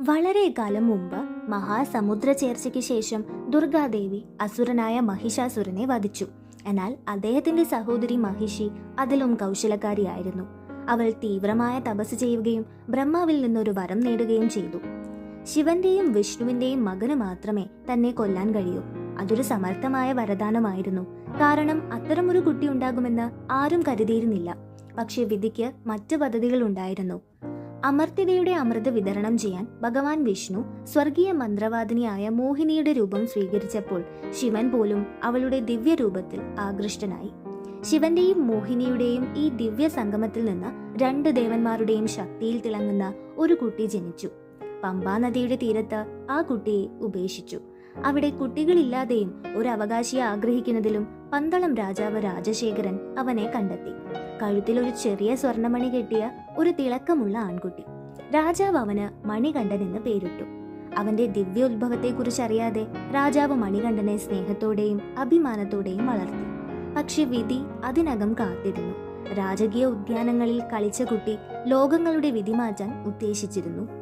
വളരെ കാലം മുമ്പ് മഹാസമുദ്ര ചേർച്ചയ്ക്ക് ശേഷം ദുർഗാദേവി അസുരനായ മഹിഷാസുരനെ വധിച്ചു. എന്നാൽ അദ്ദേഹത്തിന്റെ സഹോദരി മഹിഷി അതിലും കൗശലക്കാരിയായിരുന്നു. അവൾ തീവ്രമായ തപസ് ചെയ്യുകയും ബ്രഹ്മാവിൽ നിന്നൊരു വരം നേടുകയും ചെയ്തു. ശിവന്റെയും വിഷ്ണുവിന്റെയും മകന് മാത്രമേ തന്നെ കൊല്ലാൻ കഴിയൂ. അതൊരു സമർത്ഥമായ വരദാനമായിരുന്നു. കാരണം അത്തരമൊരു കുട്ടി ഉണ്ടാകുമെന്ന് ആരും കരുതിയിരുന്നില്ല. പക്ഷെ വിധിക്ക് മറ്റു പദ്ധതികൾ ഉണ്ടായിരുന്നു. അമർത്യതയുടെ അമൃത് വിതരണം ചെയ്യാൻ ഭഗവാൻ വിഷ്ണു സ്വർഗീയ മന്ത്രവാദിനിയായ മോഹിനിയുടെ രൂപം സ്വീകരിച്ചപ്പോൾ ശിവൻ പോലും അവളുടെ ദിവ്യരൂപത്തിൽ ആകൃഷ്ടനായി. ശിവന്റെയും മോഹിനിയുടെയും ഈ ദിവ്യ സംഗമത്തിൽ നിന്ന് രണ്ട് ദേവന്മാരുടെയും ശക്തിയിൽ തിളങ്ങുന്ന ഒരു കുട്ടി ജനിച്ചു. പമ്പാ നദിയുടെ തീരത്ത് ആ കുട്ടിയെ ഉപേക്ഷിച്ചു. അവിടെ കുട്ടികളില്ലാതെയും ഒരു അവകാശിയെ ആഗ്രഹിക്കുന്നതിലും പന്തളം രാജാവ് രാജശേഖരൻ അവനെ കണ്ടെത്തി. കഴുത്തിൽ ഒരു ചെറിയ സ്വർണമണി കെട്ടിയ ഒരു തിളക്കമുള്ള ആൺകുട്ടി. രാജാവ് അവന് മണികണ്ഠൻ എന്ന് പേരിട്ടു. അവന്റെ ദിവ്യോത്ഭവത്തെക്കുറിച്ച് അറിയാതെ രാജാവ് മണികണ്ഠനെ സ്നേഹത്തോടെയും അഭിമാനത്തോടെയും വളർത്തി. പക്ഷെ വിധി അതിനകം കാത്തിരുന്നു. രാജകീയ ഉദ്യാനങ്ങളിൽ കളിച്ച കുട്ടി ലോകങ്ങളുടെ വിധി മാറ്റാൻ ഉദ്ദേശിച്ചിരുന്നു.